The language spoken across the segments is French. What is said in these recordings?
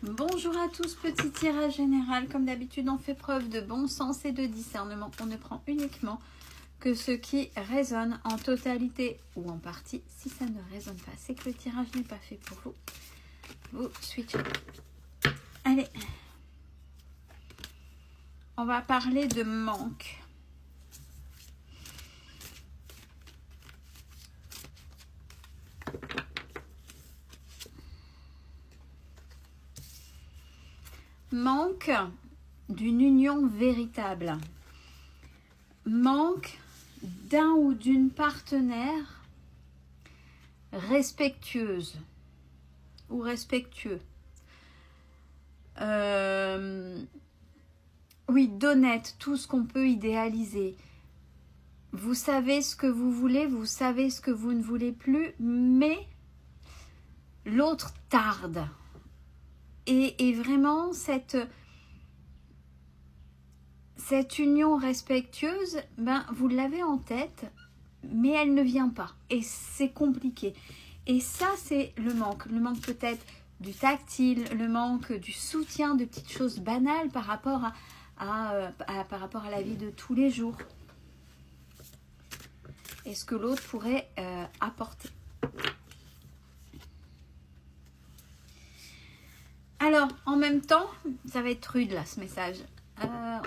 Bonjour à tous, petit tirage général. Comme d'habitude, on fait preuve de bon sens et de discernement. On ne prend uniquement que ce qui résonne en totalité ou en partie. Si ça ne résonne pas, c'est que le tirage n'est pas fait pour vous. Vous switchez. Allez. On va parler de manque. Manque d'une union véritable. Manque d'un ou d'une partenaire respectueuse ou respectueux. Oui, d'honnête, tout ce qu'on peut idéaliser. Vous savez ce que vous voulez, vous savez ce que vous ne voulez plus, mais l'autre tarde. Et vraiment, cette union respectueuse, ben, vous l'avez en tête, mais elle ne vient pas. Et c'est compliqué. Et ça, c'est le manque. Le manque peut-être du tactile, le manque du soutien, de petites choses banales par rapport par rapport à la vie de tous les jours. Et ce que l'autre pourrait apporter. Alors, en même temps, ça va être rude là, ce message.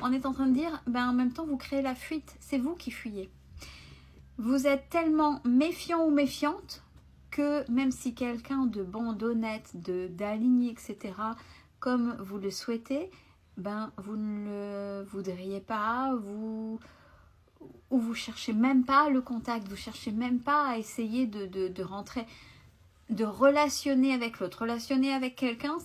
On est en train de dire, ben, en même temps, vous créez la fuite. C'est vous qui fuyez. Vous êtes tellement méfiant ou méfiante que même si quelqu'un de bon, d'honnête, d'aligné, etc., comme vous le souhaitez, ben, vous ne le voudriez pas, ou vous cherchez même pas le contact, vous cherchez même pas à essayer de rentrer, de relationner avec l'autre. Relationner avec quelqu'un,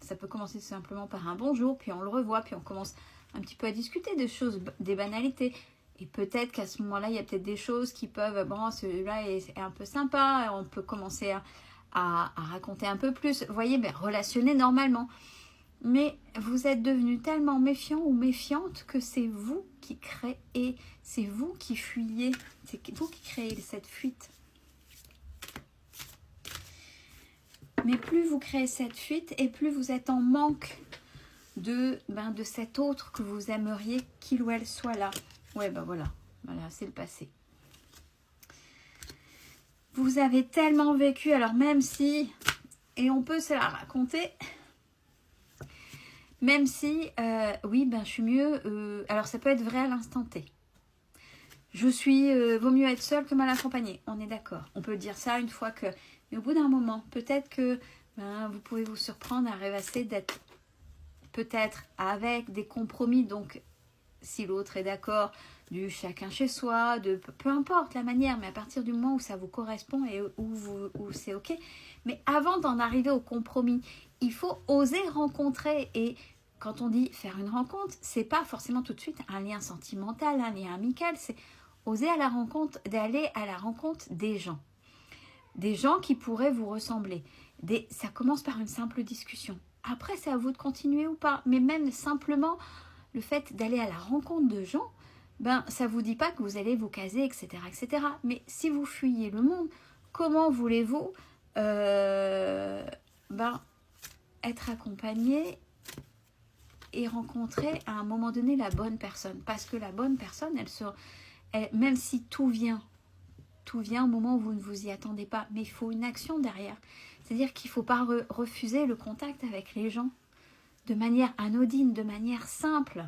ça peut commencer simplement par un bonjour, puis on le revoit, puis on commence un petit peu à discuter des choses, des banalités. Et peut-être qu'à ce moment-là, il y a peut-être des choses qui peuvent, bon, celui-là est un peu sympa, on peut commencer à raconter un peu plus. Vous voyez, ben, relationner normalement. Mais vous êtes devenu tellement méfiant ou méfiante que c'est vous qui créez, c'est vous qui fuyez, c'est vous qui créez cette fuite. Mais plus vous créez cette fuite et plus vous êtes en manque de cet autre que vous aimeriez qu'il ou elle soit là. Ouais, ben voilà, c'est le passé. Vous avez tellement vécu, alors même si, et on peut se la raconter, même si, oui, ben je suis mieux, alors ça peut être vrai à l'instant T. Je suis, vaut mieux être seule que mal accompagnée, on est d'accord. On peut dire ça une fois que, mais au bout d'un moment, peut-être que vous pouvez vous surprendre à rêvasser d'être peut-être avec des compromis, donc si l'autre est d'accord, du chacun chez soi, de peu importe la manière, mais à partir du moment où ça vous correspond et où c'est ok. Mais avant d'en arriver au compromis, il faut oser rencontrer. Et quand on dit faire une rencontre, c'est pas forcément tout de suite un lien sentimental, un lien amical, c'est oser d'aller à la rencontre des gens. Des gens qui pourraient vous ressembler. Ça commence par une simple discussion. Après, c'est à vous de continuer ou pas. Mais même simplement, le fait d'aller à la rencontre de gens, ben, ça ne vous dit pas que vous allez vous caser, etc., etc. Mais si vous fuyez le monde, comment voulez-vous être accompagné et rencontrer à un moment donné la bonne personne? Parce que la bonne personne, même si tout vient au moment où vous ne vous y attendez pas, mais il faut une action derrière. C'est-à-dire qu'il ne faut pas refuser le contact avec les gens de manière anodine, de manière simple.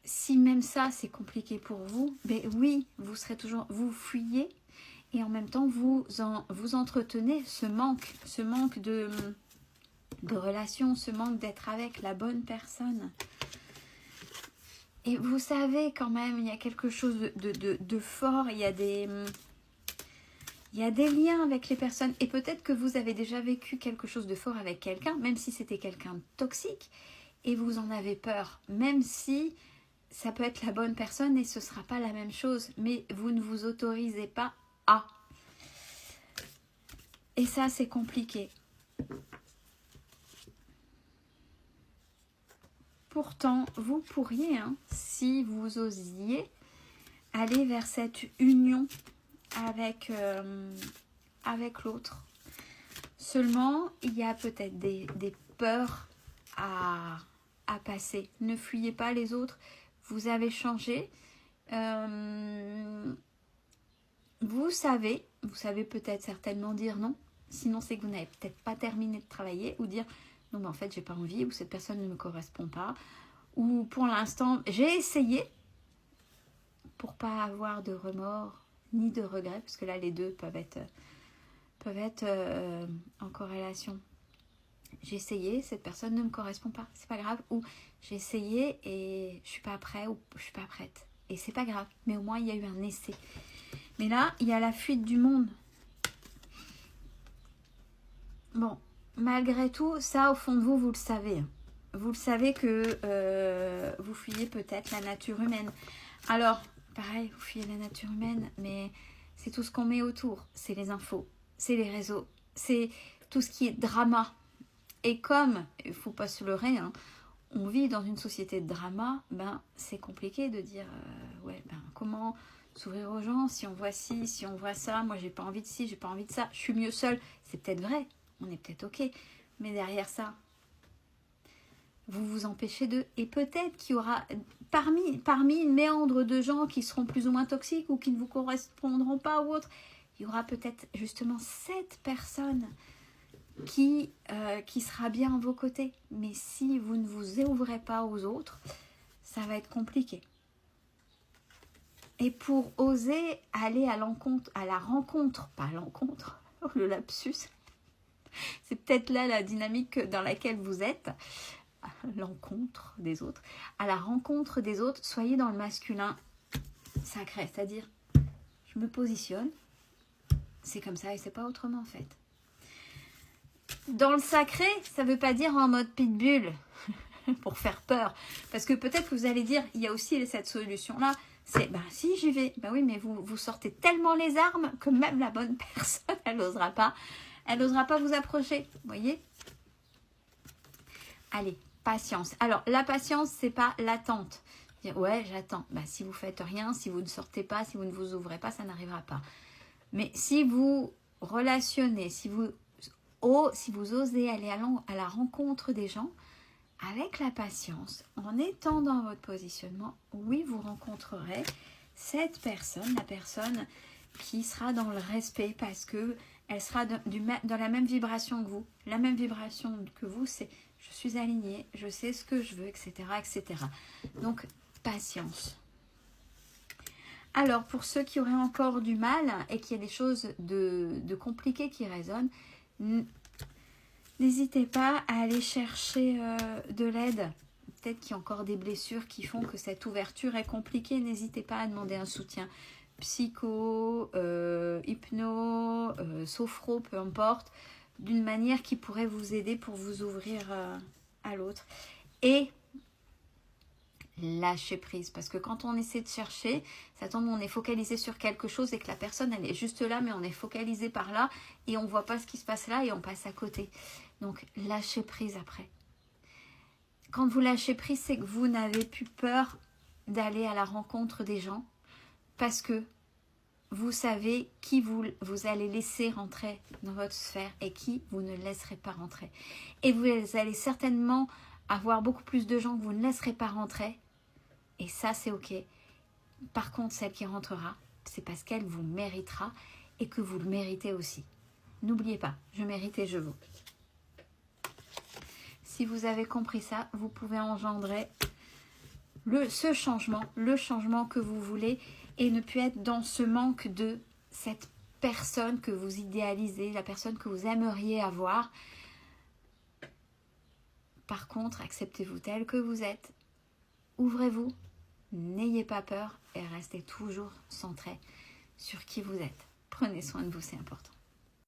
Si même ça, c'est compliqué pour vous, ben oui, vous fuyez et en même temps, vous entretenez ce manque de relation, ce manque d'être avec la bonne personne. Et vous savez quand même, il y a quelque chose de fort, il y a des liens avec les personnes. Et peut-être que vous avez déjà vécu quelque chose de fort avec quelqu'un, même si c'était quelqu'un de toxique, et vous en avez peur, même si ça peut être la bonne personne et ce ne sera pas la même chose, mais vous ne vous autorisez pas à. Et ça, c'est compliqué. Pourtant, vous pourriez, si vous osiez, aller vers cette union avec l'autre. Seulement, il y a peut-être des peurs à passer. Ne fuyez pas les autres. Vous avez changé. Vous savez peut-être certainement dire non. Sinon, c'est que vous n'avez peut-être pas terminé de travailler ou dire non, mais en fait, j'ai pas envie ou cette personne ne me correspond pas. Ou pour l'instant, j'ai essayé pour pas avoir de remords ni de regrets, parce que là, les deux peuvent être en corrélation. J'ai essayé, cette personne ne me correspond pas, c'est pas grave. Ou j'ai essayé et je suis pas prêt ou je suis pas prête. Et c'est pas grave, mais au moins il y a eu un essai. Mais là, il y a la fuite du monde. Bon, malgré tout, ça au fond de vous, vous le savez. Vous le savez que vous fuyez peut-être la nature humaine. Alors, pareil, vous fuyez la nature humaine, mais c'est tout ce qu'on met autour. C'est les infos, c'est les réseaux, c'est tout ce qui est drama. Et comme, il ne faut pas se leurrer, hein, on vit dans une société de drama, ben, c'est compliqué de dire comment s'ouvrir aux gens si on voit ci, si on voit ça, moi j'ai pas envie de ci, j'ai pas envie de ça, je suis mieux seule. C'est peut-être vrai, on est peut-être ok, mais derrière ça, vous vous empêchez d'eux. Et peut-être qu'il y aura parmi une méandre de gens qui seront plus ou moins toxiques ou qui ne vous correspondront pas ou autre, il y aura peut-être justement cette personne qui sera bien à vos côtés. Mais si vous ne vous ouvrez pas aux autres, ça va être compliqué. Et pour oser aller à la rencontre, pas à l'encontre, le lapsus, c'est peut-être là la dynamique dans laquelle vous êtes, l'encontre des autres, à la rencontre des autres, soyez dans le masculin sacré, c'est-à-dire je me positionne, c'est comme ça et c'est pas autrement en fait. Dans le sacré, ça veut pas dire en mode pitbull pour faire peur, parce que peut-être que vous allez dire, il y a aussi cette solution-là, c'est, si j'y vais, oui, mais vous sortez tellement les armes que même la bonne personne, elle n'osera pas vous approcher, vous voyez. Allez, patience. Alors, la patience, c'est pas l'attente. Dire, ouais, j'attends. Si vous faites rien, si vous ne sortez pas, si vous ne vous ouvrez pas, ça n'arrivera pas. Mais si vous relationnez, si vous osez aller à la rencontre des gens, avec la patience, en étant dans votre positionnement, oui, vous rencontrerez cette personne, la personne qui sera dans le respect parce que elle sera dans la même vibration que vous. La même vibration que vous, c'est je suis alignée, je sais ce que je veux, etc., etc. Donc, patience. Alors, pour ceux qui auraient encore du mal et qu'il y a des choses de compliquées qui résonnent, n'hésitez pas à aller chercher de l'aide. Peut-être qu'il y a encore des blessures qui font que cette ouverture est compliquée. N'hésitez pas à demander un soutien psycho, hypno, sophro, peu importe, d'une manière qui pourrait vous aider pour vous ouvrir à l'autre. Et lâcher prise, parce que quand on essaie de chercher, ça tombe, on est focalisé sur quelque chose et que la personne elle est juste là, mais on est focalisé par là et on voit pas ce qui se passe là et on passe à côté. Donc lâcher prise après. Quand vous lâchez prise, c'est que vous n'avez plus peur d'aller à la rencontre des gens parce que vous savez qui vous allez laisser rentrer dans votre sphère et qui vous ne laisserez pas rentrer. Et vous allez certainement avoir beaucoup plus de gens que vous ne laisserez pas rentrer. Et ça, c'est ok. Par contre, celle qui rentrera, c'est parce qu'elle vous méritera et que vous le méritez aussi. N'oubliez pas, je mérite et je vaux. Si vous avez compris ça, vous pouvez engendrer ce changement, le changement que vous voulez et ne plus être dans ce manque de cette personne que vous idéalisez, la personne que vous aimeriez avoir. Par contre, acceptez-vous tel que vous êtes. Ouvrez-vous. N'ayez pas peur et restez toujours centré sur qui vous êtes. Prenez soin de vous, c'est important.